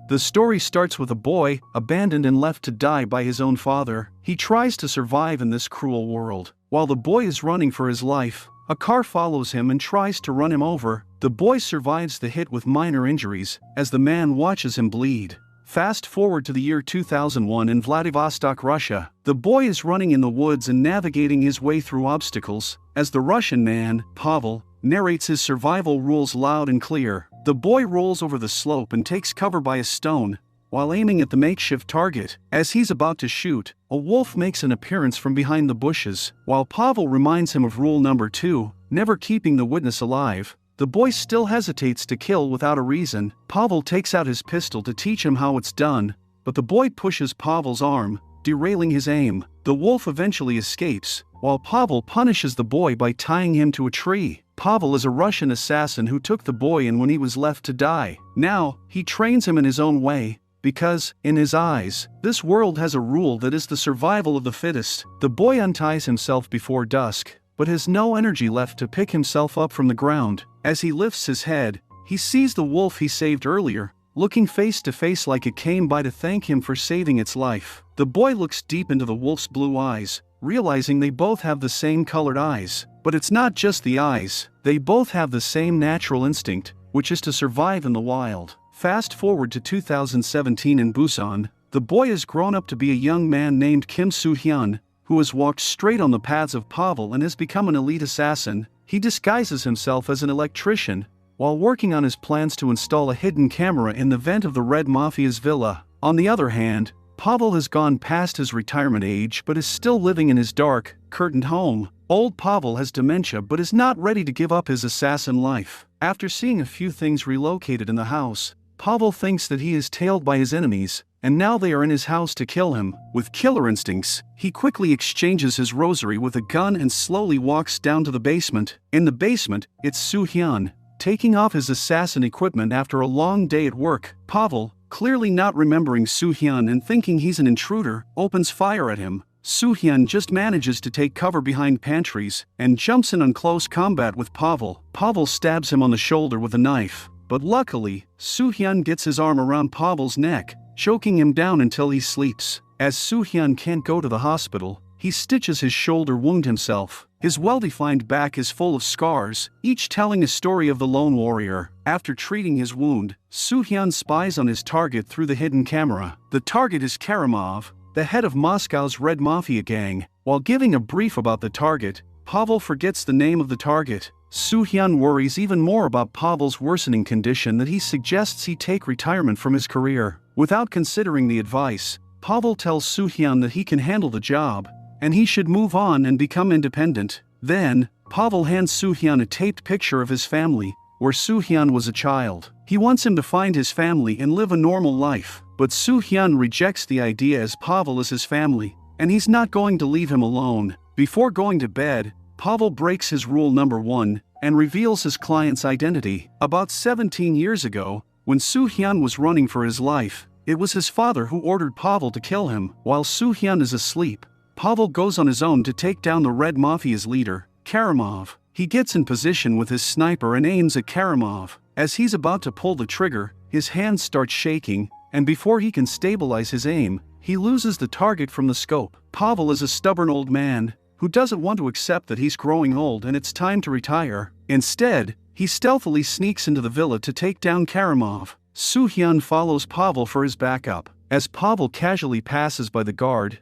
The story starts with a boy, abandoned and left to die by his own father. He tries to survive in this cruel world. While the boy is running for his life, a car follows him and tries to run him over. The boy survives the hit with minor injuries, as the man watches him bleed. Fast forward to the year 2001 in Vladivostok, Russia. The boy is running in the woods and navigating his way through obstacles, as the Russian man, Pavel, narrates his survival rules loud and clear. The boy rolls over the slope and takes cover by a stone, while aiming at the makeshift target. As he's about to shoot, a wolf makes an appearance from behind the bushes. While Pavel reminds him of rule number 2, never keeping the witness alive, the boy still hesitates to kill without a reason. Pavel takes out his pistol to teach him how it's done, but the boy pushes Pavel's arm, derailing his aim. The wolf eventually escapes, while Pavel punishes the boy by tying him to a tree. Pavel is a Russian assassin who took the boy in when he was left to die. Now, he trains him in his own way, because, in his eyes, this world has a rule that is the survival of the fittest. The boy unties himself before dusk, but has no energy left to pick himself up from the ground. As he lifts his head, he sees the wolf he saved earlier, looking face to face like it came by to thank him for saving its life. The boy looks deep into the wolf's blue eyes, realizing they both have the same colored eyes. But it's not just the eyes, they both have the same natural instinct, which is to survive in the wild. Fast forward to 2017 in Busan. The boy has grown up to be a young man named Kim Soo-hyun, who has walked straight on the paths of Pavel and has become an elite assassin. He disguises himself as an electrician, while working on his plans to install a hidden camera in the vent of the Red Mafia's villa. On the other hand, Pavel has gone past his retirement age but is still living in his dark, curtained home. Old Pavel has dementia but is not ready to give up his assassin life. After seeing a few things relocated in the house, Pavel thinks that he is tailed by his enemies, and now they are in his house to kill him. With killer instincts, he quickly exchanges his rosary with a gun and slowly walks down to the basement. In the basement, it's Soo-hyun, taking off his assassin equipment after a long day at work. Pavel, clearly not remembering Soo-hyun and thinking he's an intruder, opens fire at him. Soo-hyun just manages to take cover behind pantries and jumps in on close combat with Pavel. Pavel stabs him on the shoulder with a knife, but luckily, Soo-hyun gets his arm around Pavel's neck, choking him down until he sleeps. As Soo-hyun can't go to the hospital, he stitches his shoulder wound himself. His well-defined back is full of scars, each telling a story of the lone warrior. After treating his wound, Soo-hyun spies on his target through the hidden camera. The target is Karamov, the head of Moscow's Red Mafia gang. While giving a brief about the target, Pavel forgets the name of the target. Soo-hyun worries even more about Pavel's worsening condition that he suggests he take retirement from his career. Without considering the advice, Pavel tells Soo-hyun that he can handle the job, and he should move on and become independent. Then, Pavel hands Soo-hyun a taped picture of his family, where Soo-hyun was a child. He wants him to find his family and live a normal life. But Soo-hyun rejects the idea as Pavel is his family, and he's not going to leave him alone. Before going to bed, Pavel breaks his rule number 1 and reveals his client's identity. About 17 years ago, when Soo-hyun was running for his life, it was his father who ordered Pavel to kill him. While Soo-hyun is asleep, Pavel goes on his own to take down the Red Mafia's leader, Karamov. He gets in position with his sniper and aims at Karamov. As he's about to pull the trigger, his hands start shaking, and before he can stabilize his aim, he loses the target from the scope. Pavel is a stubborn old man who doesn't want to accept that he's growing old and it's time to retire. Instead, he stealthily sneaks into the villa to take down Karamov. Soo-hyun follows Pavel for his backup. As Pavel casually passes by the guard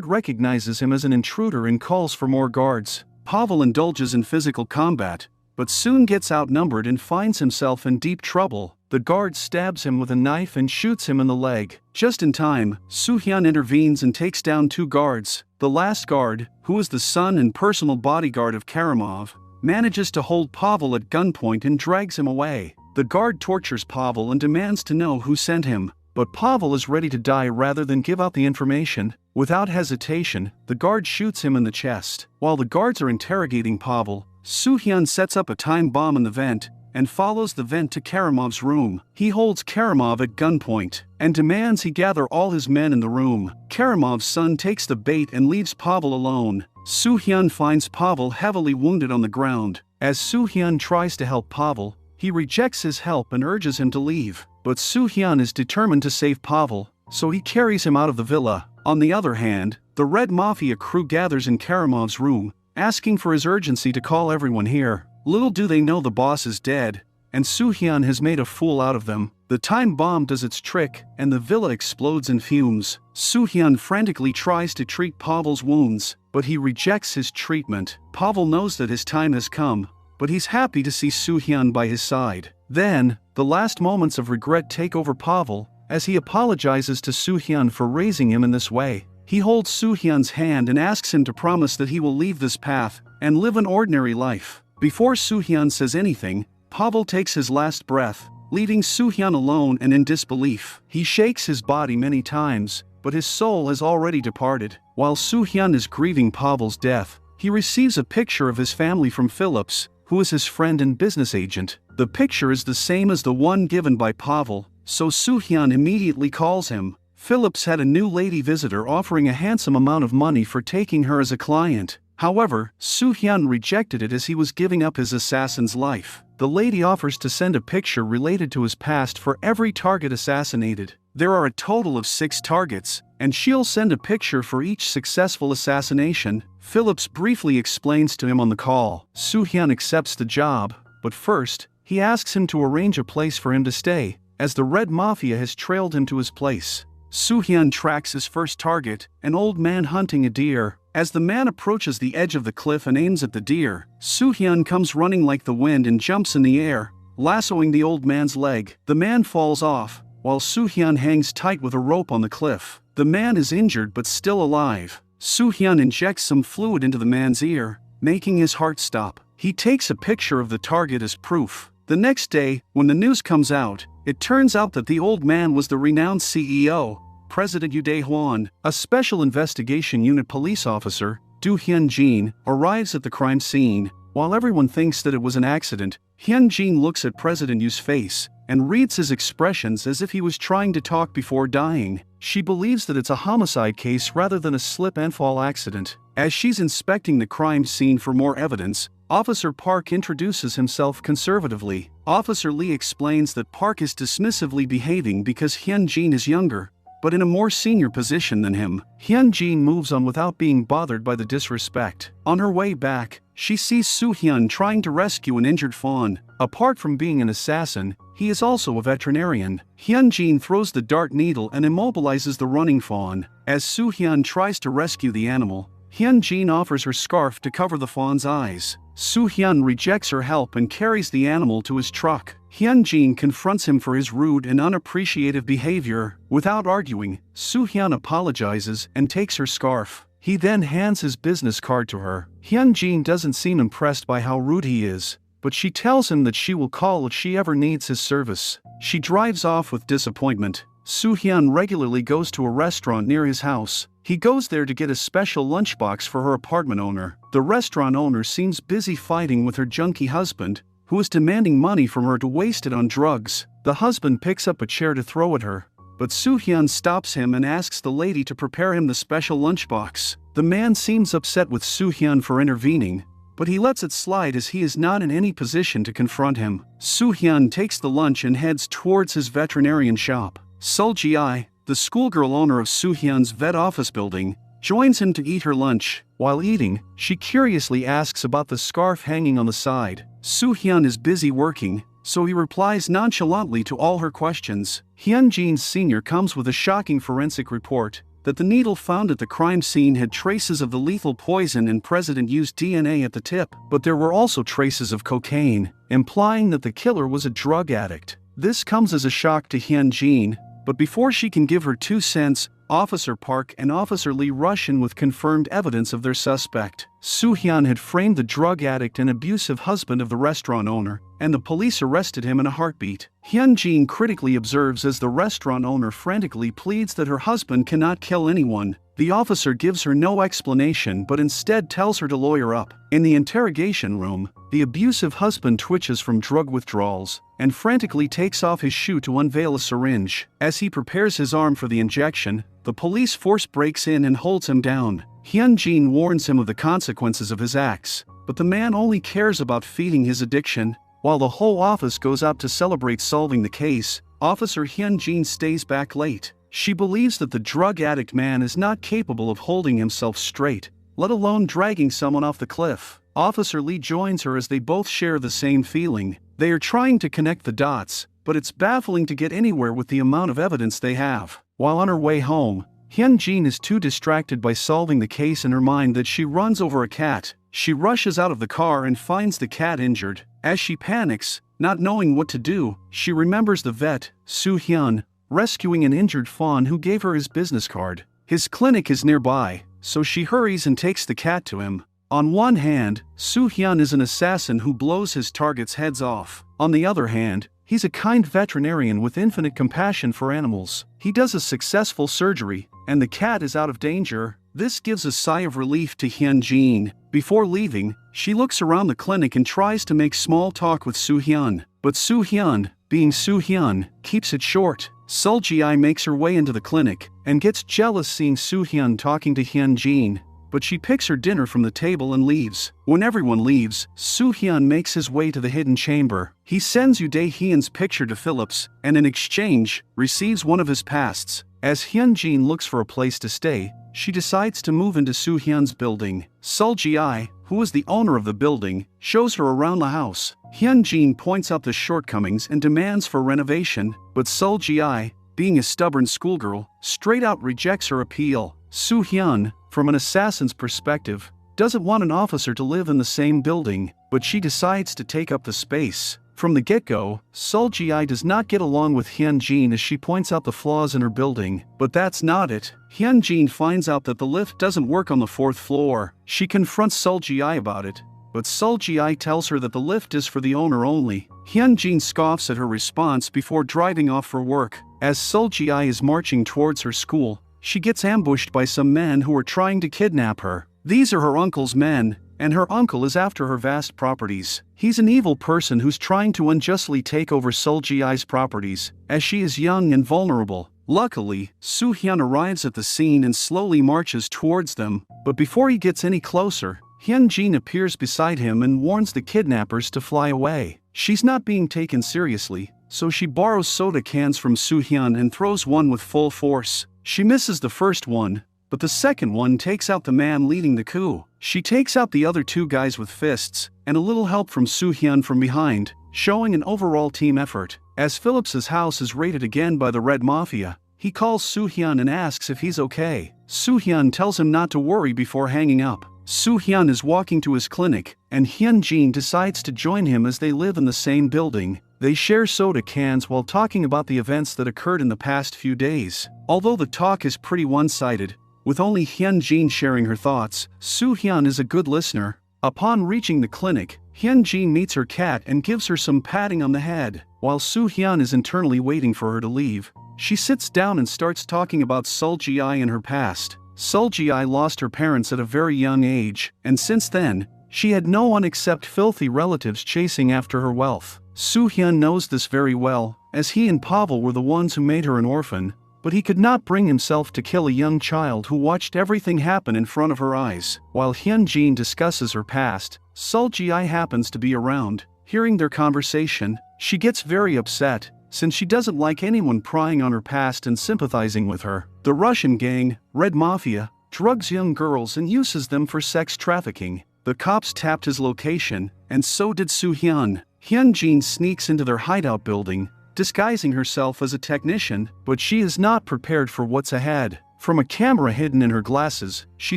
recognizes him as an intruder and calls for more guards. Pavel indulges in physical combat, but soon gets outnumbered and finds himself in deep trouble. The guard stabs him with a knife and shoots him in the leg. Just in time, Soo-hyun intervenes and takes down 2 guards. The last guard, who is the son and personal bodyguard of Karamov, manages to hold Pavel at gunpoint and drags him away. The guard tortures Pavel and demands to know who sent him, but Pavel is ready to die rather than give out the information. Without hesitation, the guard shoots him in the chest. While the guards are interrogating Pavel, Soo-hyun sets up a time bomb in the vent and follows the vent to Karamov's room. He holds Karamov at gunpoint and demands he gather all his men in the room. Karamov's son takes the bait and leaves Pavel alone. Soo-hyun finds Pavel heavily wounded on the ground. As Soo-hyun tries to help Pavel, he rejects his help and urges him to leave. but Soo-hyun is determined to save Pavel, so he carries him out of the villa. On the other hand, the Red Mafia crew gathers in Karamov's room, asking for his urgency to call everyone here. Little do they know the boss is dead, and Soo-hyun has made a fool out of them. The time bomb does its trick, and the villa explodes in fumes. Soo-hyun frantically tries to treat Pavel's wounds, but he rejects his treatment. Pavel knows that his time has come, but he's happy to see Soo-hyun by his side. Then, the last moments of regret take over Pavel, as he apologizes to Soo-hyun for raising him in this way. He holds Soo-hyun's hand and asks him to promise that he will leave this path and live an ordinary life. Before Soo-hyun says anything, Pavel takes his last breath, leaving Soo-hyun alone and in disbelief. He shakes his body many times, but his soul has already departed. While Soo-hyun is grieving Pavel's death, he receives a picture of his family from Phillips, who is his friend and business agent. The picture is the same as the one given by Pavel, so Soo-hyun immediately calls him. Phillips had a new lady visitor offering a handsome amount of money for taking her as a client. However, Soo-hyun rejected it as he was giving up his assassin's life. The lady offers to send a picture related to his past for every target assassinated. There are a total of 6 targets, and she'll send a picture for each successful assassination. Phillips briefly explains to him on the call. Soo-hyun accepts the job, but first, he asks him to arrange a place for him to stay, as the Red Mafia has trailed him to his place. Soo-hyun tracks his first target, an old man hunting a deer. As the man approaches the edge of the cliff and aims at the deer, Soo-hyun comes running like the wind and jumps in the air, lassoing the old man's leg. The man falls off, while Soo-hyun hangs tight with a rope on the cliff. The man is injured but still alive. Soo-hyun injects some fluid into the man's ear, making his heart stop. He takes a picture of the target as proof. The next day, when the news comes out, it turns out that the old man was the renowned CEO, President Yoo Dae-hwan. A special investigation unit police officer, Do Hyun-jin, arrives at the crime scene. While everyone thinks that it was an accident, Hyun-jin looks at President Yoo's face and reads his expressions as if he was trying to talk before dying. She believes that it's a homicide case rather than a slip-and-fall accident. As she's inspecting the crime scene for more evidence, Officer Park introduces himself conservatively. Officer Lee explains that Park is dismissively behaving because Hyun-jin is younger, but in a more senior position than him. Hyun-jin moves on without being bothered by the disrespect. On her way back, she sees Soo-hyun trying to rescue an injured fawn. Apart from being an assassin, he is also a veterinarian. Hyun-jin throws the dart needle and immobilizes the running fawn. As Soo-hyun tries to rescue the animal, Hyun-jin offers her scarf to cover the fawn's eyes. Soo-hyun rejects her help and carries the animal to his truck. Hyun-jin confronts him for his rude and unappreciative behavior. Without arguing, Soo-hyun apologizes and takes her scarf. He then hands his business card to her. Hyun-jin doesn't seem impressed by how rude he is, but she tells him that she will call if she ever needs his service. She drives off with disappointment. Soo-hyun regularly goes to a restaurant near his house. He goes there to get a special lunchbox for her apartment owner. The restaurant owner seems busy fighting with her junkie husband, who is demanding money from her to waste it on drugs. The husband picks up a chair to throw at her, but Soo-hyun stops him and asks the lady to prepare him the special lunchbox. The man seems upset with Soo-hyun for intervening, but he lets it slide as he is not in any position to confront him. Soo-hyun takes the lunch and heads towards his veterinarian shop. Sul-ji, the schoolgirl owner of Soo-hyun's vet office building, joins him to eat her lunch. While eating, she curiously asks about the scarf hanging on the side. Soo-hyun is busy working, so he replies nonchalantly to all her questions. Hyun-jin Sr. comes with a shocking forensic report that the needle found at the crime scene had traces of the lethal poison and President Yoo's DNA at the tip, but there were also traces of cocaine, implying that the killer was a drug addict. This comes as a shock to Hyun-jin, but before she can give her 2 cents, Officer Park and Officer Lee rush in with confirmed evidence of their suspect. Soo-hyun had framed the drug addict and abusive husband of the restaurant owner, and the police arrested him in a heartbeat. Hyun-jin critically observes as the restaurant owner frantically pleads that her husband cannot kill anyone. The officer gives her no explanation but instead tells her to lawyer up. In the interrogation room, the abusive husband twitches from drug withdrawals and frantically takes off his shoe to unveil a syringe. As he prepares his arm for the injection, the police force breaks in and holds him down. Hyun-jin warns him of the consequences of his acts, but the man only cares about feeding his addiction. While the whole office goes out to celebrate solving the case, Officer Hyun-jin stays back late. She believes that the drug addict man is not capable of holding himself straight, let alone dragging someone off the cliff. Officer Lee joins her as they both share the same feeling. They are trying to connect the dots, but it's baffling to get anywhere with the amount of evidence they have. While on her way home, Hyun-jin is too distracted by solving the case in her mind that she runs over a cat. She rushes out of the car and finds the cat injured. As she panics, not knowing what to do, she remembers the vet, Soo-hyun, rescuing an injured fawn who gave her his business card. His clinic is nearby, so she hurries and takes the cat to him. On one hand, Soo-hyun is an assassin who blows his targets' heads off. On the other hand, he's a kind veterinarian with infinite compassion for animals. He does a successful surgery, and the cat is out of danger. This gives a sigh of relief to Hyun-jin. Before leaving, she looks around the clinic and tries to make small talk with Soo-hyun. But Soo-hyun, being Soo-hyun, keeps it short. Sol-ji-ai makes her way into the clinic, and gets jealous seeing Soo-hyun talking to Hyun-jin. But she picks her dinner from the table and leaves. When everyone leaves, Soo-hyun makes his way to the hidden chamber. He sends Yoo Dae-hyun's picture to Phillips, and in exchange, receives one of his pasts. As Hyun-jin looks for a place to stay, she decides to move into Soo-hyun's building. Sol-ji-ai, who is the owner of the building, shows her around the house. Hyun-jin points out the shortcomings and demands for renovation, but Sol-ji-ai, being a stubborn schoolgirl, straight out rejects her appeal. Soo-hyun, from an assassin's perspective, doesn't want an officer to live in the same building, but she decides to take up the space. From the get-go, Sol-ji-ai does not get along with Hyun-jin as she points out the flaws in her building. But that's not it. Hyun-jin finds out that the lift doesn't work on the 4th floor. She confronts Sol-ji-ai about it, but Sol-ji-ai tells her that the lift is for the owner only. Hyun-jin scoffs at her response before driving off for work. As Sol-ji-ai is marching towards her school, she gets ambushed by some men who are trying to kidnap her. These are her uncle's men, and her uncle is after her vast properties. He's an evil person who's trying to unjustly take over Sol-ji-ai's properties, as she is young and vulnerable. Luckily, Soo-hyun arrives at the scene and slowly marches towards them, but before he gets any closer, Hyun-jin appears beside him and warns the kidnappers to fly away. She's not being taken seriously, so she borrows soda cans from Soo-hyun and throws one with full force. She misses the first one, but the second one takes out the man leading the coup. She takes out the other 2 guys with fists, and a little help from Soo-hyun from behind, showing an overall team effort. As Phillips's house is raided again by the Red Mafia, he calls Soo-hyun and asks if he's okay. Soo-hyun tells him not to worry before hanging up. Soo-hyun is walking to his clinic, and Hyun-jin decides to join him as they live in the same building. They share soda cans while talking about the events that occurred in the past few days. Although the talk is pretty one-sided, with only Hyun-jin sharing her thoughts, Soo-hyun is a good listener. Upon reaching the clinic, Hyun-jin meets her cat and gives her some patting on the head. While Soo-hyun is internally waiting for her to leave, she sits down and starts talking about Sol-ji-ai and her past. Sol-ji-ai lost her parents at a very young age, and since then, she had no one except filthy relatives chasing after her wealth. Soo-hyun knows this very well, as he and Pavel were the ones who made her an orphan, but he could not bring himself to kill a young child who watched everything happen in front of her eyes. While Hyun-jin discusses her past, Sol-ji-ai happens to be around. Hearing their conversation, she gets very upset, since she doesn't like anyone prying on her past and sympathizing with her. The Russian gang, Red Mafia, drugs young girls and uses them for sex trafficking. The cops tapped his location, and so did Soo-hyun. Hyun-jin sneaks into their hideout building, disguising herself as a technician, but she is not prepared for what's ahead. From a camera hidden in her glasses, she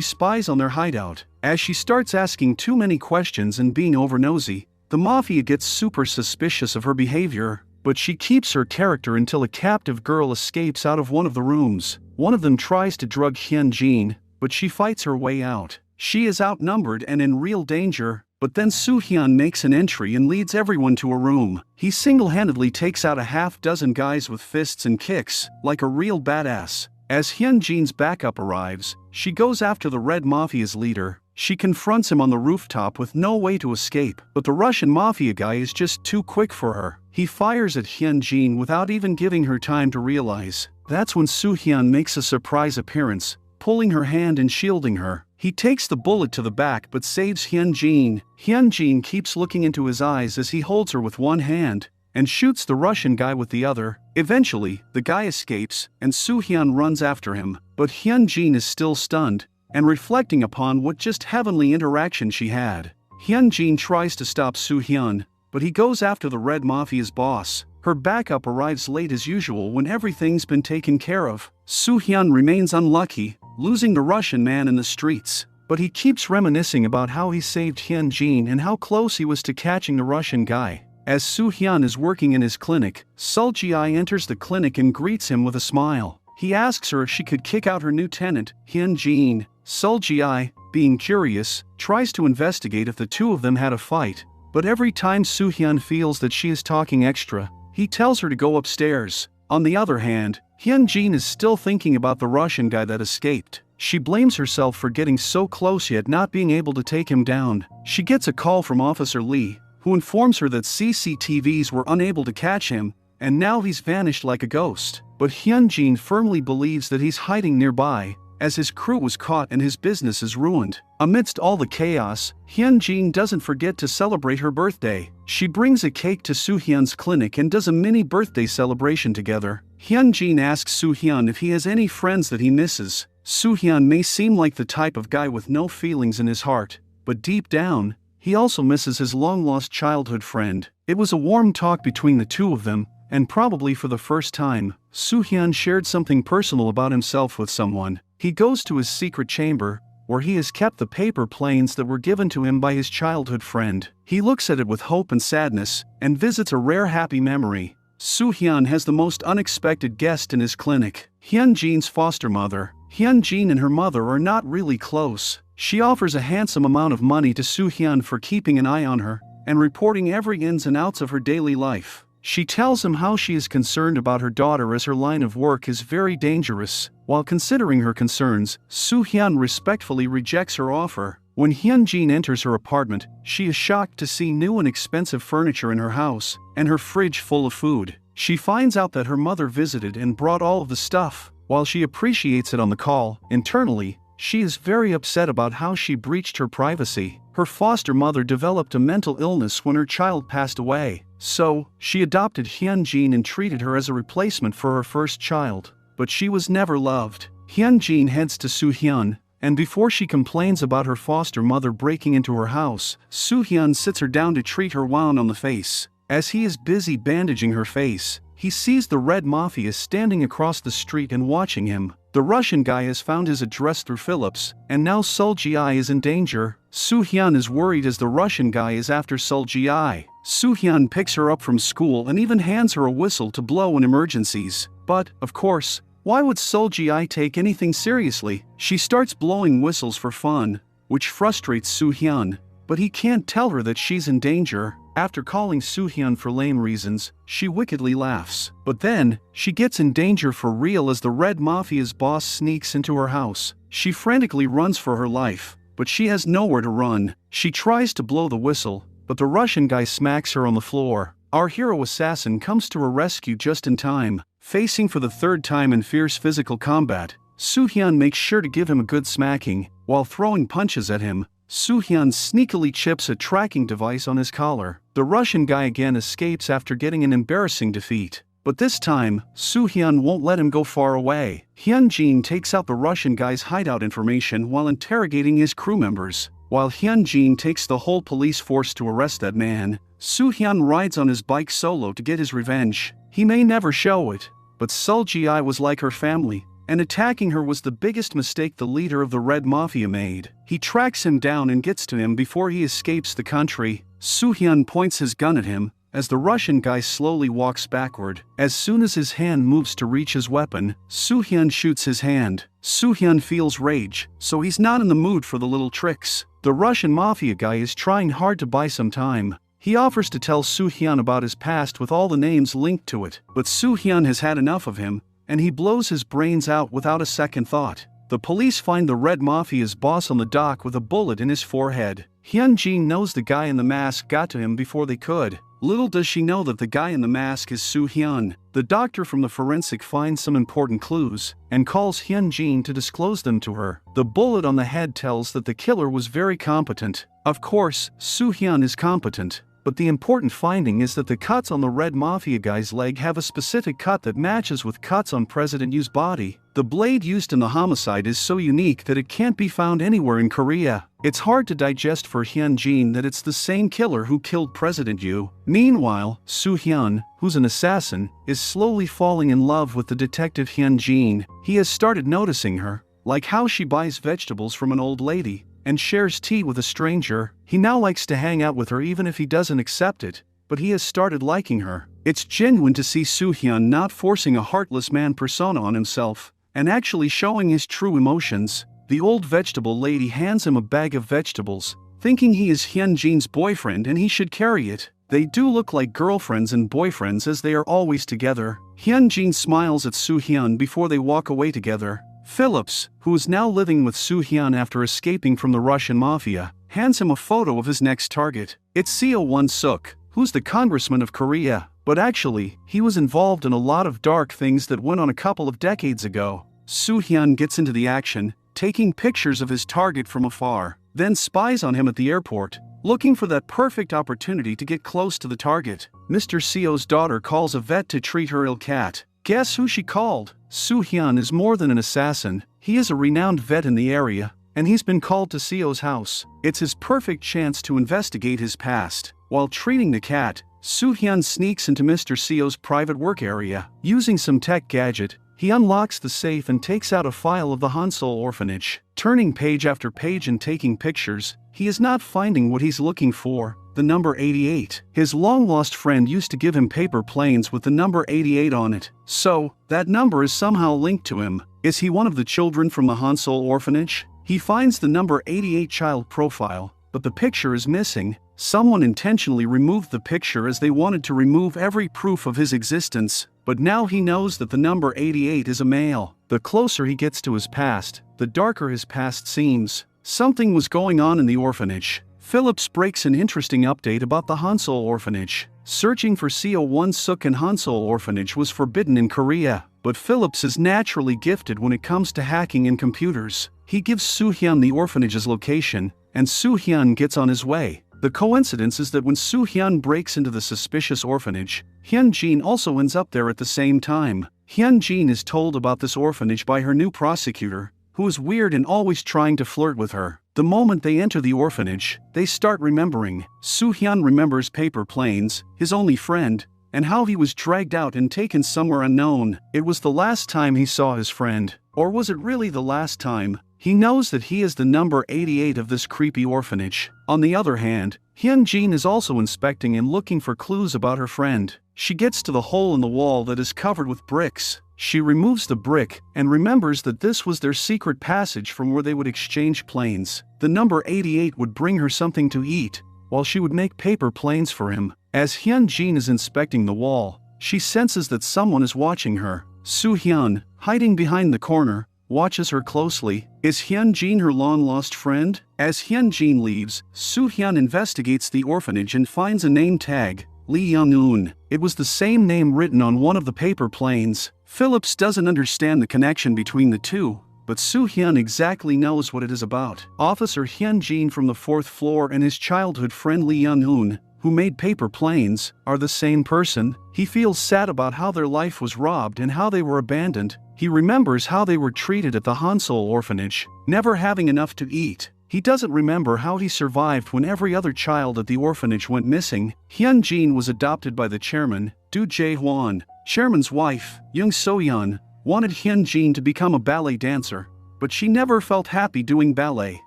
spies on their hideout. As she starts asking too many questions and being over-nosy, the Mafia gets super suspicious of her behavior, but she keeps her character until a captive girl escapes out of one of the rooms. One of them tries to drug Hyun-jin, but she fights her way out. She is outnumbered and in real danger, but then Soo-hyun makes an entry and leads everyone to a room. He single-handedly takes out a half-dozen guys with fists and kicks, like a real badass. As Hyun-jin's backup arrives, she goes after the Red Mafia's leader. She confronts him on the rooftop with no way to escape, but the Russian Mafia guy is just too quick for her. He fires at Hyun-jin without even giving her time to realize. That's when Soo-hyun makes a surprise appearance, pulling her hand and shielding her. He takes the bullet to the back but saves Hyun-jin. Hyun-jin keeps looking into his eyes as he holds her with one hand, and shoots the Russian guy with the other. Eventually, the guy escapes, and Soo-hyun runs after him, but Hyun-jin is still stunned, and reflecting upon what just heavenly interaction she had. Hyun-jin tries to stop Soo-hyun, but he goes after the Red Mafia's boss. Her backup arrives late as usual when everything's been taken care of. Soo-hyun remains unlucky, losing the Russian man in the streets. But he keeps reminiscing about how he saved Hyun-jin and how close he was to catching the Russian guy. As Soo-hyun is working in his clinic, Sol-ji-ai enters the clinic and greets him with a smile. He asks her if she could kick out her new tenant, Hyun-jin. Sol-ji-ai, being curious, tries to investigate if the two of them had a fight. But every time Soo-hyun feels that she is talking extra, he tells her to go upstairs. On the other hand, Hyun-jin is still thinking about the Russian guy that escaped. She blames herself for getting so close yet not being able to take him down. She gets a call from Officer Lee, who informs her that CCTVs were unable to catch him, and now he's vanished like a ghost. But Hyun-jin firmly believes that he's hiding nearby, as his crew was caught and his business is ruined. Amidst all the chaos, Hyun-jin doesn't forget to celebrate her birthday. She brings a cake to Soo-hyun's clinic and does a mini birthday celebration together. Hyun-jin asks Soo-hyun if he has any friends that he misses. Soo-hyun may seem like the type of guy with no feelings in his heart, but deep down, he also misses his long-lost childhood friend. It was a warm talk between the two of them, and probably for the first time, Soo-hyun shared something personal about himself with someone. He goes to his secret chamber, where he has kept the paper planes that were given to him by his childhood friend. He looks at it with hope and sadness, and visits a rare happy memory. Soo-hyun has the most unexpected guest in his clinic, Hyun-jin's foster mother. Hyun-jin and her mother are not really close. She offers a handsome amount of money to Soo-hyun for keeping an eye on her, and reporting every ins and outs of her daily life. She tells him how she is concerned about her daughter as her line of work is very dangerous. While considering her concerns, Soo-hyun respectfully rejects her offer. When Hyun-jin enters her apartment, she is shocked to see new and expensive furniture in her house, and her fridge full of food. She finds out that her mother visited and brought all of the stuff. While she appreciates it on the call, internally, she is very upset about how she breached her privacy. Her foster mother developed a mental illness when her child passed away, so she adopted Hyun-jin and treated her as a replacement for her first child. But she was never loved. Hyun-jin heads to Soo-hyun, and before she complains about her foster mother breaking into her house, Soo-hyun sits her down to treat her wound on the face. As he is busy bandaging her face, he sees the Red Mafia standing across the street and watching him. The Russian guy has found his address through Phillips, and now Sol-ji-ai is in danger. Soo-hyun is worried as the Russian guy is after Sol-ji-ai. Soo-hyun picks her up from school and even hands her a whistle to blow in emergencies. But, of course, why would Sol-ji-ai take anything seriously? She starts blowing whistles for fun, which frustrates Soo-hyun, but he can't tell her that she's in danger. After calling Soo-hyun for lame reasons, she wickedly laughs. But then, she gets in danger for real as the Red Mafia's boss sneaks into her house. She frantically runs for her life, but she has nowhere to run. She tries to blow the whistle, but the Russian guy smacks her on the floor. Our hero assassin comes to her rescue just in time. Facing for the third time in fierce physical combat, Soo-hyun makes sure to give him a good smacking. While throwing punches at him, Soo-hyun sneakily chips a tracking device on his collar. The Russian guy again escapes after getting an embarrassing defeat. But this time, Soo-hyun won't let him go far away. Hyun-jin takes out the Russian guy's hideout information while interrogating his crew members. While Hyun-jin takes the whole police force to arrest that man, Soo-hyun rides on his bike solo to get his revenge. He may never show it, but Sol-ji-ai was like her family, and attacking her was the biggest mistake the leader of the Red Mafia made. He tracks him down and gets to him before he escapes the country. Soo-hyun points his gun at him, as the Russian guy slowly walks backward. As soon as his hand moves to reach his weapon, Soo-hyun shoots his hand. Soo-hyun feels rage, so he's not in the mood for the little tricks. The Russian Mafia guy is trying hard to buy some time. He offers to tell Soo-hyun about his past with all the names linked to it, but Soo-hyun has had enough of him, and he blows his brains out without a second thought. The police find the Red Mafia's boss on the dock with a bullet in his forehead. Hyun-jin knows the guy in the mask got to him before they could. Little does she know that the guy in the mask is Soo-hyun. The doctor from the forensic finds some important clues, and calls Hyun-jin to disclose them to her. The bullet on the head tells that the killer was very competent. Of course, Soo-hyun is competent. But the important finding is that the cuts on the red mafia guy's leg have a specific cut that matches with cuts on President Yu's body. The blade used in the homicide is so unique that it can't be found anywhere in Korea. It's hard to digest for Hyun-jin that it's the same killer who killed President Yu. Meanwhile, Soo-hyun, who's an assassin, is slowly falling in love with the detective Hyun-jin. He has started noticing her, like how she buys vegetables from an old lady and shares tea with a stranger. He now likes to hang out with her even if he doesn't accept it, but he has started liking her. It's genuine to see Soo-hyun not forcing a heartless man persona on himself, and actually showing his true emotions. The old vegetable lady hands him a bag of vegetables, thinking he is Hyun-jin's boyfriend and he should carry it. They do look like girlfriends and boyfriends as they are always together. Hyun-jin smiles at Soo-hyun before they walk away together. Phillips, who is now living with Soo-hyun after escaping from the Russian mafia, hands him a photo of his next target. It's Seo Won-suk, who's the congressman of Korea, but actually, he was involved in a lot of dark things that went on a couple of decades ago. Soo-hyun gets into the action, taking pictures of his target from afar, then spies on him at the airport, looking for that perfect opportunity to get close to the target. Mr. Seo's daughter calls a vet to treat her ill cat. Guess who she called? Soo-hyun is more than an assassin. He is a renowned vet in the area, and he's been called to Seo's house. It's his perfect chance to investigate his past. While treating the cat, Soo-hyun sneaks into Mr. Seo's private work area. Using some tech gadget, he unlocks the safe and takes out a file of the Hansol orphanage. Turning page after page and taking pictures, he is not finding what he's looking for, the number 88. His long-lost friend used to give him paper planes with the number 88 on it. So, that number is somehow linked to him. Is he one of the children from the Hansol orphanage? He finds the number 88 child profile, but the picture is missing. Someone intentionally removed the picture as they wanted to remove every proof of his existence. But now he knows that the number 88 is a male. The closer he gets to his past, the darker his past seems. Something was going on in the orphanage. Phillips breaks an interesting update about the Hansol orphanage. Searching for Seo Won-suk and Hansol orphanage was forbidden in Korea, but Phillips is naturally gifted when it comes to hacking in computers. He gives Soo-hyun the orphanage's location, and Soo-hyun gets on his way. The coincidence is that when Soo-hyun breaks into the suspicious orphanage, Hyun-jin also ends up there at the same time. Hyun-jin is told about this orphanage by her new prosecutor, who is weird and always trying to flirt with her. The moment they enter the orphanage, they start remembering. Soo-hyun remembers paper planes, his only friend, and how he was dragged out and taken somewhere unknown. It was the last time he saw his friend. Or was it really the last time? He knows that he is the number 88 of this creepy orphanage. On the other hand, Hyun-jin is also inspecting and looking for clues about her friend. She gets to the hole in the wall that is covered with bricks. She removes the brick and remembers that this was their secret passage from where they would exchange planes. The number 88 would bring her something to eat, while she would make paper planes for him. As Hyun-jin is inspecting the wall, she senses that someone is watching her. Soo-hyun, hiding behind the corner, watches her closely. Is Hyun-jin her long-lost friend? As Hyun-jin leaves, Soo-hyun investigates the orphanage and finds a name tag, Lee Young-eun. It was the same name written on one of the paper planes. Phillips doesn't understand the connection between the two, but Soo-hyun exactly knows what it is about. Officer Hyun-jin from the 4th floor and his childhood friend Lee Young-eun, who made paper planes, are the same person. He feels sad about how their life was robbed and how they were abandoned. He remembers how they were treated at the Hansol orphanage, never having enough to eat. He doesn't remember how he survived when every other child at the orphanage went missing. Hyun-jin was adopted by the chairman, Do Jae-hwan. Chairman's wife, Young So-yeon, wanted Hyun-jin to become a ballet dancer, but she never felt happy doing ballet.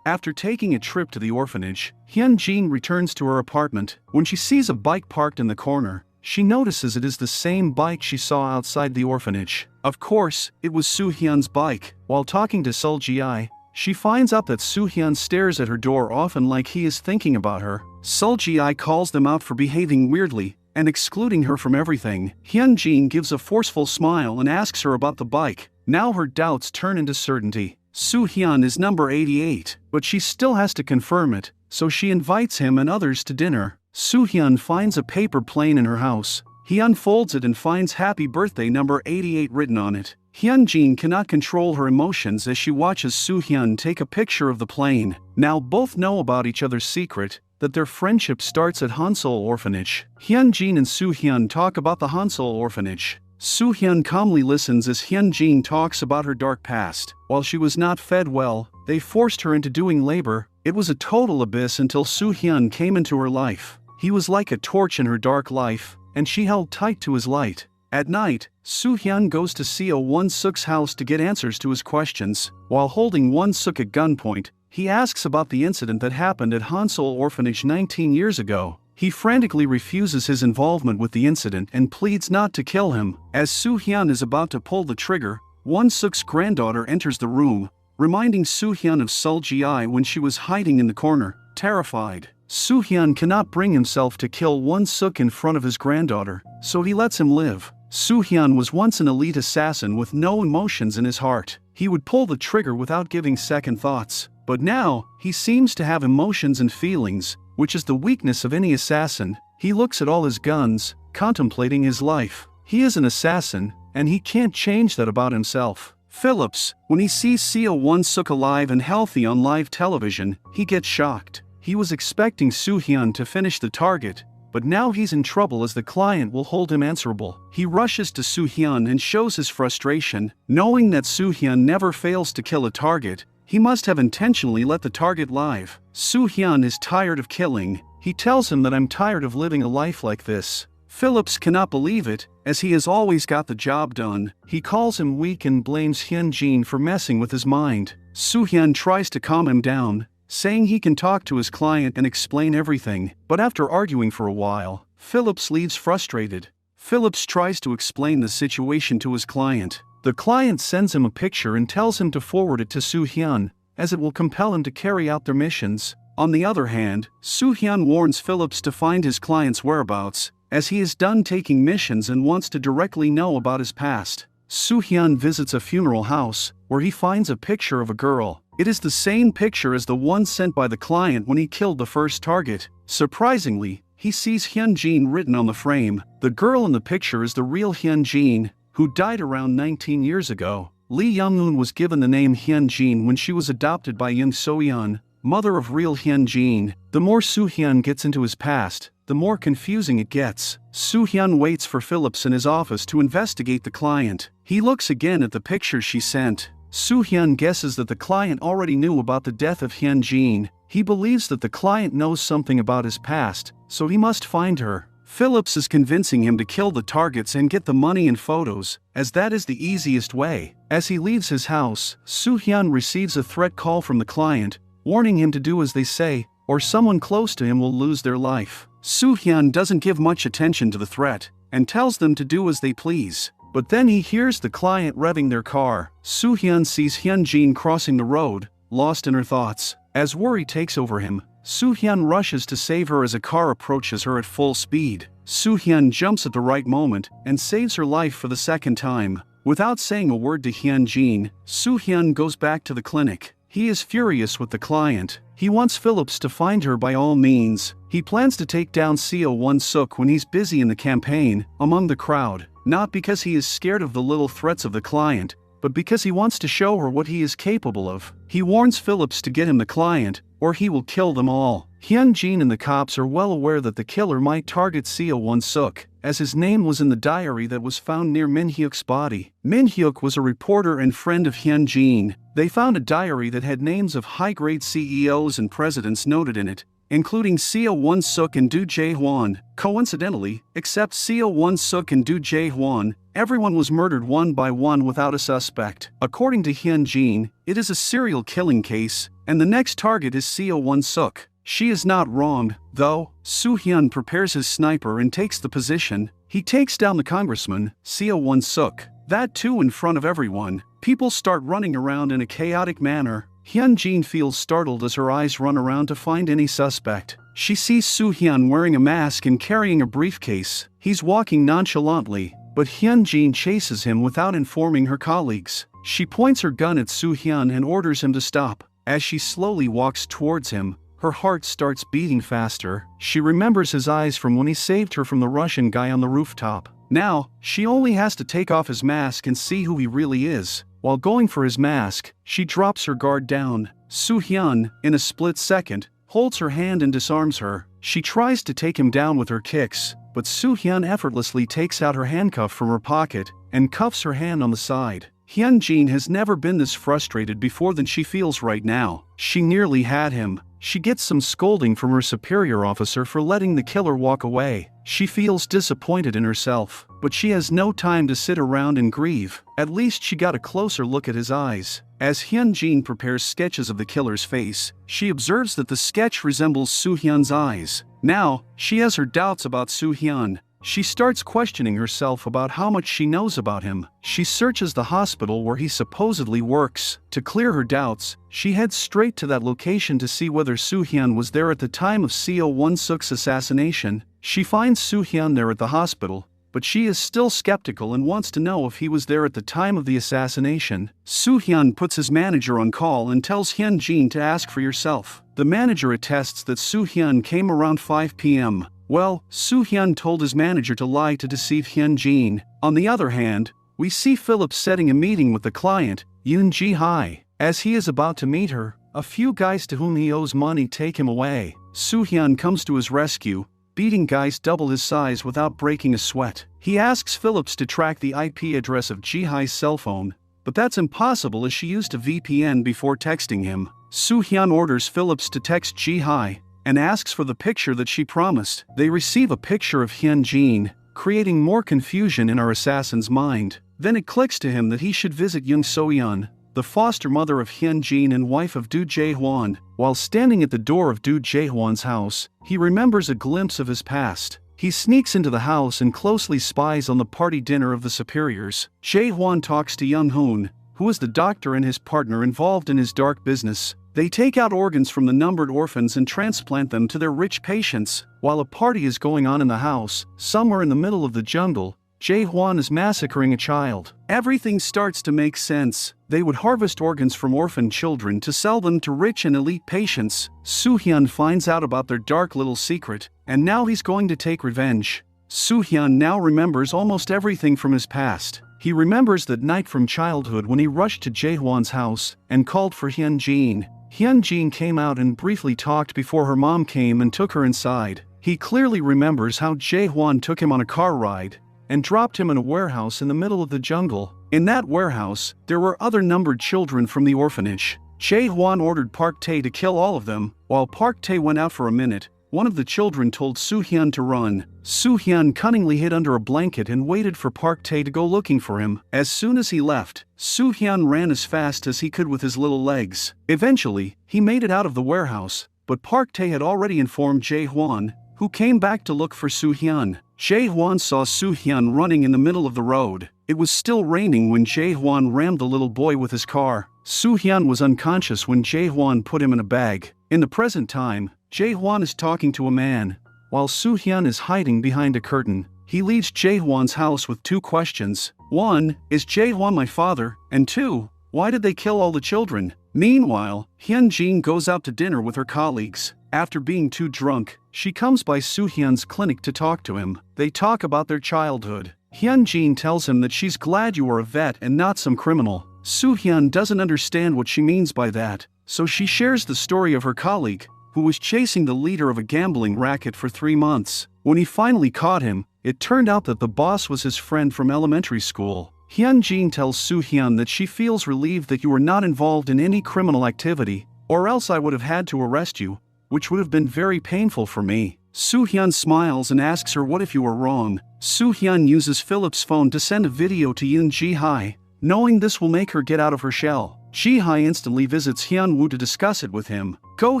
After taking a trip to the orphanage, Hyun-jin returns to her apartment. When she sees a bike parked in the corner, she notices it is the same bike she saw outside the orphanage. Of course, it was Soo-hyun's bike. While talking to Sul-ji, she finds out that Soo-hyun stares at her door often like he is thinking about her. Sul-ji calls them out for behaving weirdly and excluding her from everything. Hyun-jin gives a forceful smile and asks her about the bike. Now her doubts turn into certainty. Soo-hyun is number 88, but she still has to confirm it, so she invites him and others to dinner. Soo-hyun finds a paper plane in her house. He unfolds it and finds Happy Birthday number 88 written on it. Hyun-jin cannot control her emotions as she watches Soo-hyun take a picture of the plane. Now both know about each other's secret. that their friendship starts at Hansol Orphanage. Hyunjin and Soo-hyun talk about the Hansol Orphanage. Soo-hyun calmly listens as Hyunjin talks about her dark past. While she was not fed well, they forced her into doing labor. It was a total abyss until Soo-hyun came into her life. He was like a torch in her dark life, and she held tight to his light. At night, Soo-hyun goes to Seo Won-suk's house to get answers to his questions. While holding Won-suk at gunpoint, he asks about the incident that happened at Hansol Orphanage 19 years ago. He frantically refuses his involvement with the incident and pleads not to kill him. As Soo-hyun is about to pull the trigger, Won-suk's granddaughter enters the room, reminding Soo-hyun of Sul-ji when she was hiding in the corner, terrified. Soo-hyun cannot bring himself to kill Won-suk in front of his granddaughter, so he lets him live. Soo-hyun was once an elite assassin with no emotions in his heart. He would pull the trigger without giving second thoughts. But now, he seems to have emotions and feelings, which is the weakness of any assassin. He looks at all his guns, contemplating his life. He is an assassin, and he can't change that about himself. Phillips, when he sees Seo Won-suk alive and healthy on live television, he gets shocked. He was expecting Soo-hyun to finish the target, but now he's in trouble as the client will hold him answerable. He rushes to Soo-hyun and shows his frustration. Knowing that Soo-hyun never fails to kill a target, he must have intentionally let the target live. Soo-hyun is tired of killing. He tells him that I'm tired of living a life like this. Phillips cannot believe it, as he has always got the job done. He calls him weak and blames Hyunjin for messing with his mind. Soo-hyun tries to calm him down, saying he can talk to his client and explain everything. But after arguing for a while, Phillips leaves frustrated. Phillips tries to explain the situation to his client. The client sends him a picture and tells him to forward it to Soo-hyun, as it will compel him to carry out their missions. On the other hand, Soo-hyun warns Phillips to find his client's whereabouts, as he is done taking missions and wants to directly know about his past. Soo-hyun visits a funeral house, where he finds a picture of a girl. It is the same picture as the one sent by the client when he killed the first target. Surprisingly, he sees Hyunjin written on the frame. The girl in the picture is the real Hyunjin, who died around 19 years ago. Lee Young-eun was given the name Hyunjin when she was adopted by Young So-yeon, mother of real Hyunjin. The more Soo-hyun gets into his past, the more confusing it gets. Soo-hyun waits for Phillips in his office to investigate the client. He looks again at the picture she sent. Soo-hyun guesses that the client already knew about the death of Hyunjin. He believes that the client knows something about his past, so he must find her. Phillips is convincing him to kill the targets and get the money and photos, as that is the easiest way. As he leaves his house, Soo-hyun receives a threat call from the client, warning him to do as they say, or someone close to him will lose their life. Soo-hyun doesn't give much attention to the threat, and tells them to do as they please. But then he hears the client revving their car. Soo-hyun sees Hyunjin crossing the road, lost in her thoughts. As worry takes over him, Soo-hyun rushes to save her as a car approaches her at full speed. Soo-hyun jumps at the right moment and saves her life for the second time. Without saying a word to Hyunjin, Soo-hyun goes back to the clinic. He is furious with the client. He wants Phillips to find her by all means. He plans to take down Seo Won-suk when he's busy in the campaign, among the crowd. Not because he is scared of the little threats of the client, but because he wants to show her what he is capable of. He warns Phillips to get him the client, or he will kill them all. Hyunjin and the cops are well aware that the killer might target Seo Won-suk, as his name was in the diary that was found near Min-hyuk's body. Min-hyuk was a reporter and friend of Hyunjin. They found a diary that had names of high-grade CEOs and presidents noted in it, including Seo Won-suk and Do Jae-hwan. Coincidentally, except Seo Won-suk and Do Jae-hwan, everyone was murdered one by one without a suspect. According to Hyunjin, it is a serial killing case, and the next target is Seo Won-suk. She is not wrong, though. Soo-hyun prepares his sniper and takes the position. He takes down the congressman, Seo Won-suk. That too in front of everyone. People start running around in a chaotic manner. Hyunjin feels startled as her eyes run around to find any suspect. She sees Soo-hyun wearing a mask and carrying a briefcase. He's walking nonchalantly, but Hyunjin chases him without informing her colleagues. She points her gun at Soo-hyun and orders him to stop. As she slowly walks towards him, her heart starts beating faster. She remembers his eyes from when he saved her from the Russian guy on the rooftop. Now, she only has to take off his mask and see who he really is. While going for his mask, she drops her guard down. Soo-hyun, in a split second, holds her hand and disarms her. She tries to take him down with her kicks, but Soo-hyun effortlessly takes out her handcuff from her pocket and cuffs her hand on the side. Hyun-jin has never been this frustrated before than she feels right now. She nearly had him. She gets some scolding from her superior officer for letting the killer walk away. She feels disappointed in herself, but she has no time to sit around and grieve. At least she got a closer look at his eyes. As Hyun-jin prepares sketches of the killer's face, she observes that the sketch resembles Soo-hyun's eyes. Now, she has her doubts about Soo-hyun. She starts questioning herself about how much she knows about him. She searches the hospital where he supposedly works. To clear her doubts, she heads straight to that location to see whether Soo-hyun was there at the time of Seo Won-suk's assassination. She finds Soo-hyun there at the hospital, but she is still skeptical and wants to know if he was there at the time of the assassination. Soo-hyun puts his manager on call and tells Hyun-jin to ask for yourself. The manager attests that Soo-hyun came around 5 p.m. Well, Soo-hyun told his manager to lie to deceive Hyun-jin. On the other hand, we see Philip setting a meeting with the client, Yoon Ji-hae. As he is about to meet her, a few guys to whom he owes money take him away. Soo-hyun comes to his rescue, beating guys double his size without breaking a sweat. He asks Phillips to track the IP address of Ji-hae's cell phone, but that's impossible as she used a VPN before texting him. Soo-hyun orders Phillips to text Ji-hae and asks for the picture that she promised. They receive a picture of Hyun-jin, creating more confusion in our assassin's mind. Then it clicks to him that he should visit Young So-yeon, the foster mother of Hyun-jin and wife of Do Jae-hwan. While standing at the door of Do Jae-hwan's house, he remembers a glimpse of his past. He sneaks into the house and closely spies on the party dinner of the superiors. Jae-hwan talks to Young-hoon, who is the doctor and his partner involved in his dark business. They take out organs from the numbered orphans and transplant them to their rich patients. While a party is going on in the house, somewhere in the middle of the jungle, Jae-hwan is massacring a child. Everything starts to make sense. They would harvest organs from orphan children to sell them to rich and elite patients. Soo-hyun finds out about their dark little secret, and now he's going to take revenge. Soo-hyun now remembers almost everything from his past. He remembers that night from childhood when he rushed to Jae-hwan's house and called for Hyun-jin. Hyun-jin came out and briefly talked before her mom came and took her inside. He clearly remembers how Jae-hwan took him on a car ride and dropped him in a warehouse in the middle of the jungle. In that warehouse, there were other numbered children from the orphanage. Jae-hwan ordered Park Tae to kill all of them. While Park Tae went out for a minute, one of the children told Soo-hyun to run. Soo-hyun cunningly hid under a blanket and waited for Park Tae to go looking for him. As soon as he left, Soo-hyun ran as fast as he could with his little legs. Eventually, he made it out of the warehouse, but Park Tae had already informed Jae-hwan, who came back to look for Soo-hyun. Jae-hwan saw Soo-hyun running in the middle of the road. It was still raining when Jae-hwan rammed the little boy with his car. Soo-hyun was unconscious when Jae-hwan put him in a bag. In the present time, Jae-hwan is talking to a man, while Soo-hyun is hiding behind a curtain. He leaves Jae-hwan's house with two questions. 1. Is Jae-hwan my father? And 2. Why did they kill all the children? Meanwhile, Hyun-jin goes out to dinner with her colleagues. After being too drunk, she comes by Soo-hyun's clinic to talk to him. They talk about their childhood. Hyun-jin tells him that she's glad you are a vet and not some criminal. Soo-hyun doesn't understand what she means by that, so she shares the story of her colleague, who was chasing the leader of a gambling racket for 3 months. When he finally caught him, it turned out that the boss was his friend from elementary school. Hyun-jin tells Soo-hyun that she feels relieved that you were not involved in any criminal activity, or else I would have had to arrest you, which would have been very painful for me. Soo-hyun smiles and asks her what if you were wrong. Soo-hyun uses Philip's phone to send a video to Yoon Ji-hae, knowing this will make her get out of her shell. Ji-hae instantly visits Hyun-woo to discuss it with him. Go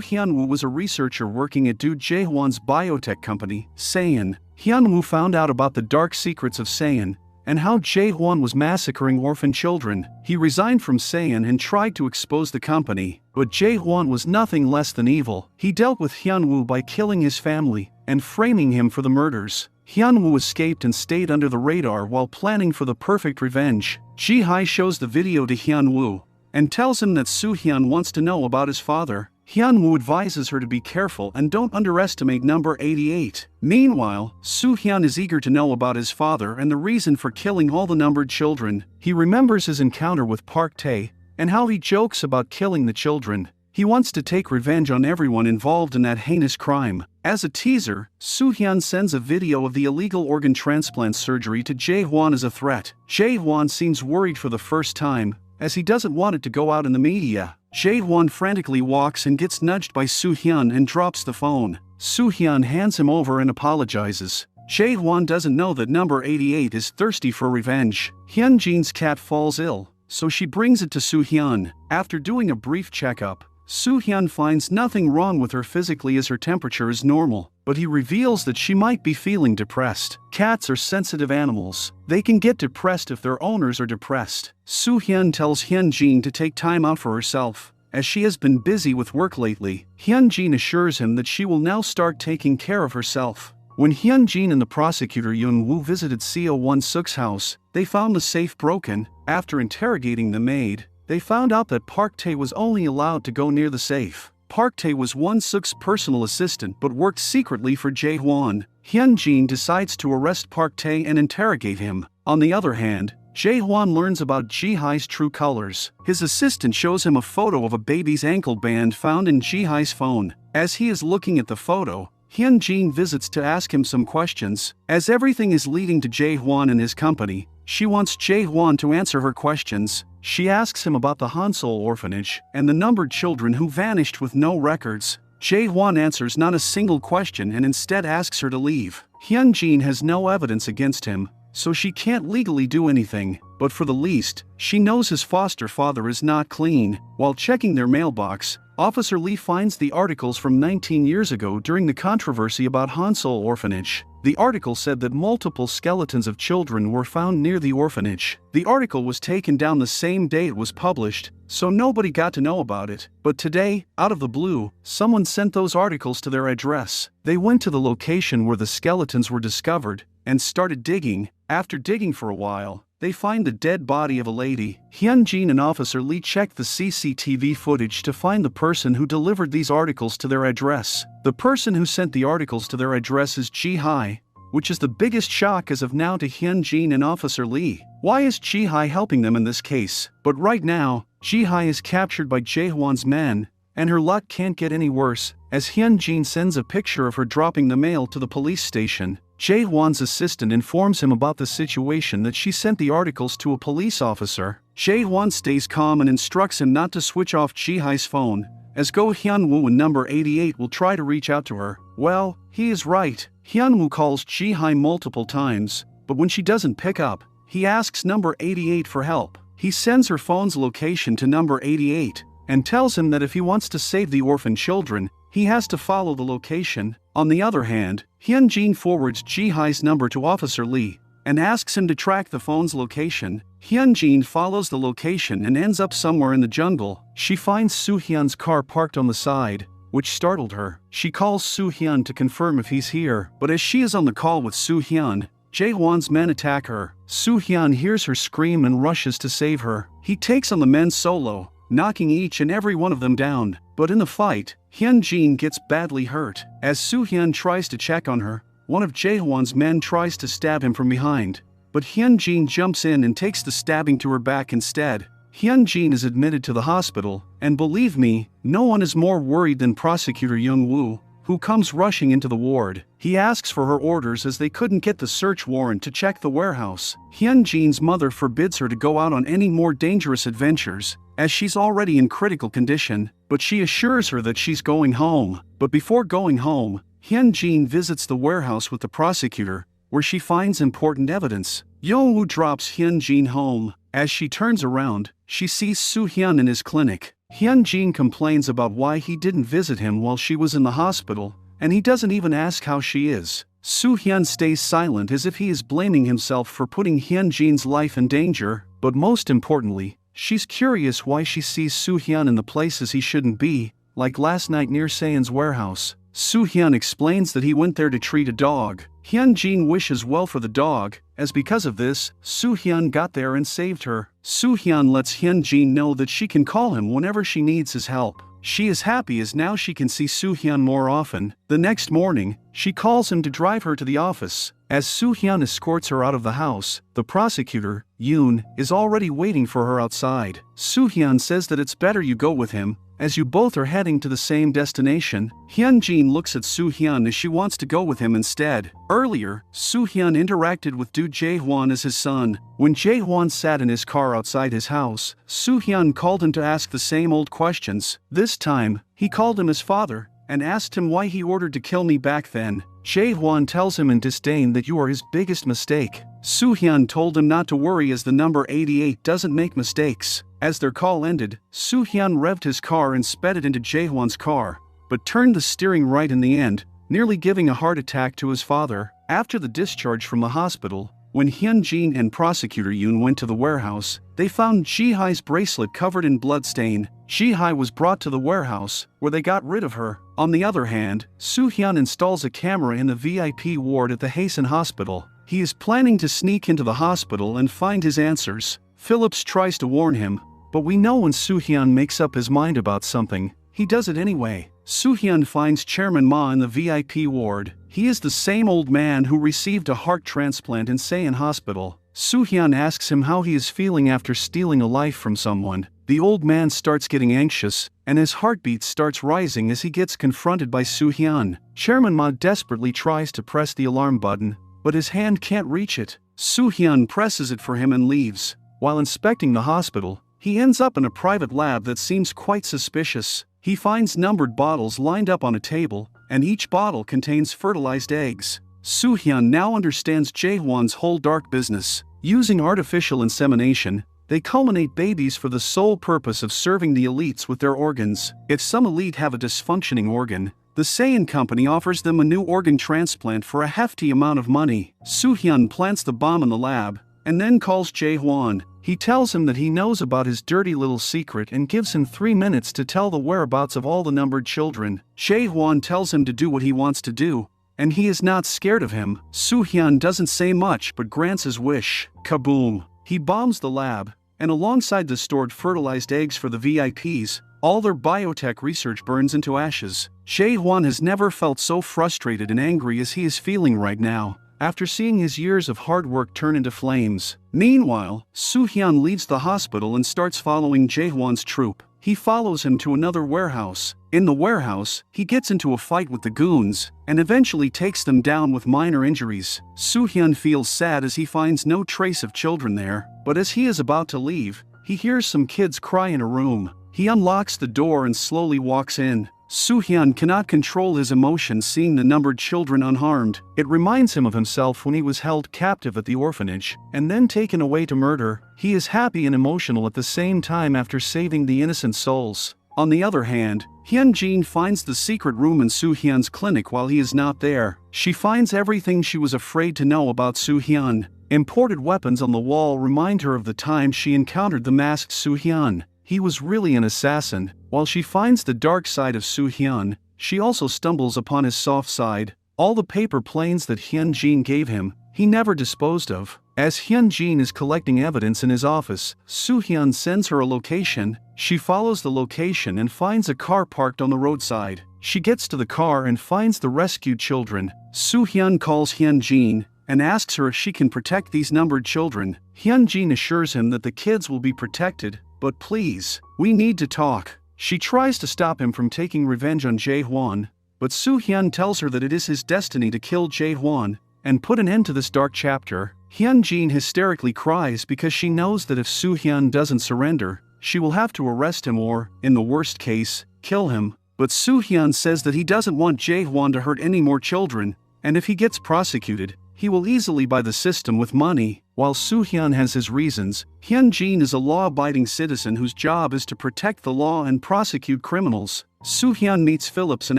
Hyun-woo was a researcher working at Do Jae-hwan's biotech company, Saeon. Hyun-woo found out about the dark secrets of Saeon and how Jae-hwan was massacring orphan children. He resigned from Saeon and tried to expose the company, but Jae-hwan was nothing less than evil. He dealt with Hyun-woo by killing his family and framing him for the murders. Hyun-woo escaped and stayed under the radar while planning for the perfect revenge. Ji-hae shows the video to Hyun-woo and tells him that Soo-hyun wants to know about his father. Hyun-woo advises her to be careful and don't underestimate number 88. Meanwhile, Soo-hyun is eager to know about his father and the reason for killing all the numbered children. He remembers his encounter with Park Tae and how he jokes about killing the children. He wants to take revenge on everyone involved in that heinous crime. As a teaser, Soo-hyun sends a video of the illegal organ transplant surgery to Jae-hwan as a threat. Jae-hwan seems worried for the first time, as he doesn't want it to go out in the media. Jae-hwan frantically walks and gets nudged by Soo-hyun and drops the phone. Soo-hyun hands him over and apologizes. Jae-hwan doesn't know that number 88 is thirsty for revenge. Hyunjin's cat falls ill, so she brings it to Soo-hyun. After doing a brief checkup, Soo-hyun finds nothing wrong with her physically as her temperature is normal, but he reveals that she might be feeling depressed. Cats are sensitive animals. They can get depressed if their owners are depressed. Soo-hyun tells Hyunjin to take time out for herself, as she has been busy with work lately. Hyunjin assures him that she will now start taking care of herself. When Hyunjin and the prosecutor Young-woo visited Seo Won-suk's house, they found the safe broken. After interrogating the maid, they found out that Park Tae was only allowed to go near the safe. Park Tae was Won-suk's personal assistant but worked secretly for Jae-hwan. Hyunjin decides to arrest Park Tae and interrogate him. On the other hand, Jae-hwan learns about Ji-hye's true colors. His assistant shows him a photo of a baby's ankle band found in Ji-hye's phone. As he is looking at the photo, Hyunjin visits to ask him some questions. As everything is leading to Jae-hwan and his company, she wants Jae-hwan to answer her questions. She asks him about the Hansol orphanage and the numbered children who vanished with no records. Jae-hwan answers not a single question and instead asks her to leave. Hyunjin has no evidence against him, so she can't legally do anything, but for the least, she knows his foster father is not clean. While checking their mailbox, Officer Lee finds the articles from 19 years ago during the controversy about Hansol orphanage. The article said that multiple skeletons of children were found near the orphanage. The article was taken down the same day it was published, so nobody got to know about it. But today, out of the blue, someone sent those articles to their address. They went to the location where the skeletons were discovered and started digging. After digging for a while, they find the dead body of a lady. Hyunjin and Officer Lee check the CCTV footage to find the person who delivered these articles to their address. The person who sent the articles to their address is Ji-hye, which is the biggest shock as of now to Hyunjin and Officer Lee. Why is Ji-hye helping them in this case? But right now, Ji-hye is captured by Jae-hwan's men, and her luck can't get any worse, as Hyunjin sends a picture of her dropping the mail to the police station. Jae-hwan's assistant informs him about the situation, that she sent the articles to a police officer. Jae-hwan stays calm and instructs him not to switch off Ji-hye's phone, as Go Hyun-woo and number 88 will try to reach out to her. Well, he is right. Hyun-woo calls Ji-hye multiple times, but when she doesn't pick up, he asks number 88 for help. He sends her phone's location to number 88, and tells him that if he wants to save the orphan children, he has to follow the location. On the other hand, Hyunjin forwards Ji-hye's number to Officer Lee, and asks him to track the phone's location. Hyunjin follows the location and ends up somewhere in the jungle. She finds Soo-hyun's car parked on the side, which startled her. She calls Soo-hyun to confirm if he's here, but as she is on the call with Soo-hyun, Jae-hwan's men attack her. Soo-hyun hears her scream and rushes to save her. He takes on the men solo, knocking each and every one of them down. But in the fight, Hyunjin gets badly hurt. As Soo-hyun tries to check on her, one of Jae-hwan's men tries to stab him from behind, but Hyunjin jumps in and takes the stabbing to her back instead. Hyunjin is admitted to the hospital, and believe me, no one is more worried than Prosecutor Young-woo, who comes rushing into the ward. He asks for her orders as they couldn't get the search warrant to check the warehouse. Hyunjin's mother forbids her to go out on any more dangerous adventures, as she's already in critical condition, but she assures her that she's going home. But before going home, Hyunjin visits the warehouse with the prosecutor, where she finds important evidence. Young-woo drops Hyunjin home. As she turns around, she sees Soo-hyun in his clinic. Hyunjin complains about why he didn't visit him while she was in the hospital, and he doesn't even ask how she is. Soo-hyun stays silent as if he is blaming himself for putting Hyunjin's life in danger, but most importantly, she's curious why she sees Soo-hyun in the places he shouldn't be, like last night near Seon's warehouse. Soo-hyun explains that he went there to treat a dog. Hyunjin wishes well for the dog, as because of this, Soo-hyun got there and saved her. Soo-hyun lets Hyunjin know that she can call him whenever she needs his help. She is happy as now she can see Soo-hyun more often. The next morning, She calls him to drive her to the office. As Soo-hyun escorts her out of the house, the prosecutor, Yoon, is already waiting for her outside. Soo-hyun says that it's better you go with him, as you both are heading to the same destination. Hyun-jin looks at Soo-hyun as she wants to go with him instead. Earlier, Soo-hyun interacted with Do Jae-hwan as his son. When Jae-hwan sat in his car outside his house, Soo-hyun called him to ask the same old questions. This time, he called him his father, and asked him why he ordered to kill me back then. Jae-hwan tells him in disdain that you are his biggest mistake. Soo-hyun told him not to worry as the number 88 doesn't make mistakes. As their call ended, Soo-hyun revved his car and sped it into Jae-hwan's car, but turned the steering right in the end, nearly giving a heart attack to his father. After the discharge from the hospital, when Hyun-jin and prosecutor Yoon went to the warehouse, they found Ji-hye's bracelet covered in bloodstain. Ji-hye was brought to the warehouse, where they got rid of her. On the other hand, Soo-hyun installs a camera in the VIP ward at the Haesan Hospital. He is planning to sneak into the hospital and find his answers. Phillips tries to warn him, but we know when Soo-hyun makes up his mind about something, he does it anyway. Soo-hyun finds Chairman Ma in the VIP ward. He is the same old man who received a heart transplant in Seon Hospital. Soo-hyun asks him how he is feeling after stealing a life from someone. The old man starts getting anxious, and his heartbeat starts rising as he gets confronted by Soo-hyun. Chairman Ma desperately tries to press the alarm button, but his hand can't reach it. Soo-hyun presses it for him and leaves. While inspecting the hospital, he ends up in a private lab that seems quite suspicious. He finds numbered bottles lined up on a table, and each bottle contains fertilized eggs. Soo-hyun now understands Jae-hwan's whole dark business. Using artificial insemination, they culminate babies for the sole purpose of serving the elites with their organs. If some elite have a dysfunctioning organ, the Seon company offers them a new organ transplant for a hefty amount of money. Soo-hyun plants the bomb in the lab, and then calls Jae-hwan. He tells him that he knows about his dirty little secret and gives him 3 minutes to tell the whereabouts of all the numbered children. Jae-hwan tells him to do what he wants to do, and he is not scared of him. Soo-hyun doesn't say much but grants his wish. Kaboom! He bombs the lab, and alongside the stored fertilized eggs for the VIPs, all their biotech research burns into ashes. Jae-hwan has never felt so frustrated and angry as he is feeling right now, after seeing his years of hard work turn into flames. Meanwhile, Soo-hyun leaves the hospital and starts following Jae-hwan's troop. He follows him to another warehouse. In the warehouse, he gets into a fight with the goons, and eventually takes them down with minor injuries. Soo-hyun feels sad as he finds no trace of children there, but as he is about to leave, he hears some kids cry in a room. He unlocks the door and slowly walks in. Soo-hyun cannot control his emotions seeing the numbered children unharmed. It reminds him of himself when he was held captive at the orphanage, and then taken away to murder. He is happy and emotional at the same time after saving the innocent souls. On the other hand, Hyun-jin finds the secret room in Soo-hyun's clinic while he is not there. She finds everything she was afraid to know about Soo-hyun. Imported weapons on the wall remind her of the time she encountered the masked Soo-hyun. He was really an assassin. While she finds the dark side of Soo-hyun, she also stumbles upon his soft side. All the paper planes that Hyun-jin gave him, he never disposed of. As Hyun-jin is collecting evidence in his office, Soo-hyun sends her a location. She follows the location and finds a car parked on the roadside. She gets to the car and finds the rescued children. Soo-hyun calls Hyun-jin and asks her if she can protect these numbered children. Hyun-jin assures him that the kids will be protected, but please, we need to talk. She tries to stop him from taking revenge on Jae-hwan, but Soo-hyun tells her that it is his destiny to kill Jae-hwan and put an end to this dark chapter. Hyun-jin hysterically cries because she knows that if Soo-hyun doesn't surrender, she will have to arrest him or, in the worst case, kill him. But Soo-hyun says that he doesn't want Jae-hwan to hurt any more children, and if he gets prosecuted, he will easily buy the system with money. While Soo-hyun has his reasons, Hyun-jin is a law-abiding citizen whose job is to protect the law and prosecute criminals. Soo-hyun meets Phillips and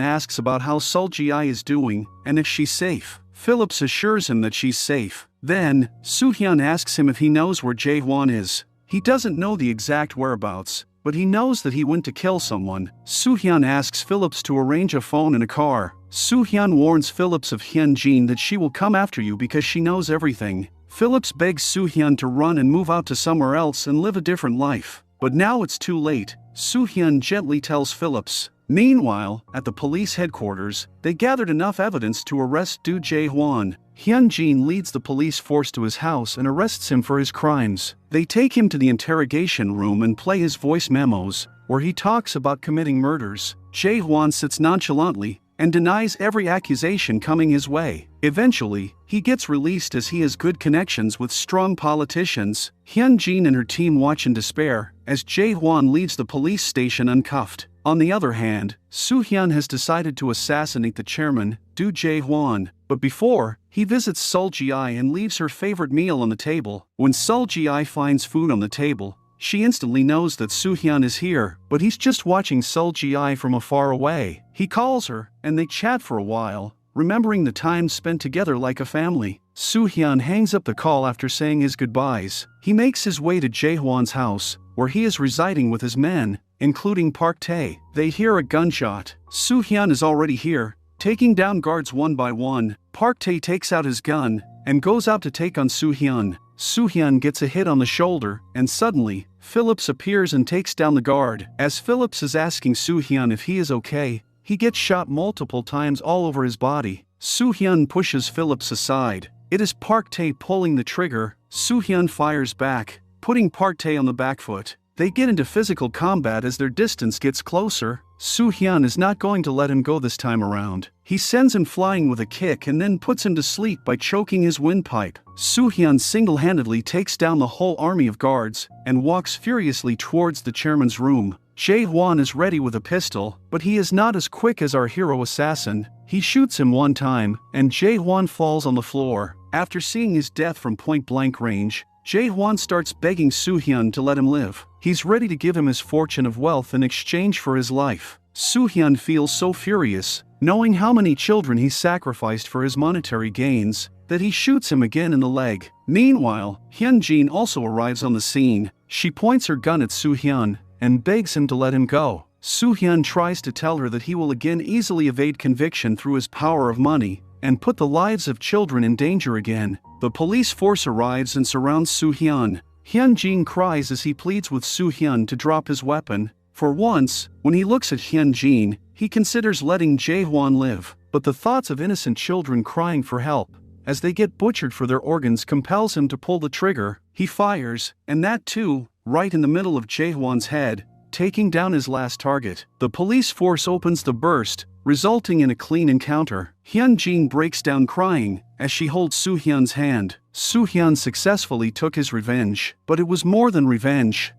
asks about how Sol-ji is doing, and if she's safe. Phillips assures him that she's safe. Then, Soo-hyun asks him if he knows where Jae-hwan is. He doesn't know the exact whereabouts, but he knows that he went to kill someone. Soo-hyun asks Phillips to arrange a phone and a car. Soo-hyun warns Phillips of Hyun-jin that she will come after you because she knows everything. Phillips begs Soo-hyun to run and move out to somewhere else and live a different life. But now it's too late. Soo-hyun gently tells Phillips, Meanwhile, at the police headquarters, they gathered enough evidence to arrest Do Jae-hwan. Hyun-jin leads the police force to his house and arrests him for his crimes. They take him to the interrogation room and play his voice memos, where he talks about committing murders. Jae-hwan sits nonchalantly and denies every accusation coming his way. Eventually, he gets released as he has good connections with strong politicians. Hyun-jin and her team watch in despair as Jae-hwan leaves the police station uncuffed. On the other hand, Soo-hyun has decided to assassinate the chairman, Do Jae-hwan, but before, he visits Sol-ji-ai and leaves her favorite meal on the table. When Sol-ji-ai finds food on the table, she instantly knows that Soo-hyun is here, but he's just watching Sol-ji-ai from afar away. He calls her, and they chat for a while, remembering the time spent together like a family. Soo-hyun hangs up the call after saying his goodbyes. He makes his way to Jae-hwan's house, where he is residing with his men, including Park Tae. They hear a gunshot. Soo-hyun is already here, taking down guards one by one. Park Tae takes out his gun and goes out to take on Soo-hyun. Soo-hyun gets a hit on the shoulder, and suddenly, Phillips appears and takes down the guard. As Phillips is asking Soo-hyun if he is okay, he gets shot multiple times all over his body. Soo-hyun pushes Phillips aside. It is Park Tae pulling the trigger. Soo-hyun fires back, putting Park Tae on the back foot. They get into physical combat as their distance gets closer. Soo-hyun is not going to let him go this time around. He sends him flying with a kick and then puts him to sleep by choking his windpipe. Soo-hyun single-handedly takes down the whole army of guards and walks furiously towards the chairman's room. Jae-hwan is ready with a pistol, but he is not as quick as our hero assassin. He shoots him one time, and Jae-hwan falls on the floor. After seeing his death from point-blank range, Jae-hwan starts begging Soo-hyun to let him live. He's ready to give him his fortune of wealth in exchange for his life. Soo-hyun feels so furious, knowing how many children he sacrificed for his monetary gains, that he shoots him again in the leg. Meanwhile, Hyun-jin also arrives on the scene. She points her gun at Soo-hyun and begs him to let him go. Soo-hyun tries to tell her that he will again easily evade conviction through his power of money and put the lives of children in danger again. The police force arrives and surrounds Soo-hyun. Hyun-jin cries as he pleads with Soo-hyun to drop his weapon. For once, when he looks at Hyun-jin, he considers letting Jae-hwan live, but the thoughts of innocent children crying for help as they get butchered for their organs compels him to pull the trigger. He fires, and that too, right in the middle of Jae-hwan's head, taking down his last target. The police force opens the burst, resulting in a clean encounter. Hyun-jin breaks down crying as she holds Soo-hyun's hand. Soo-hyun successfully took his revenge, but it was more than revenge.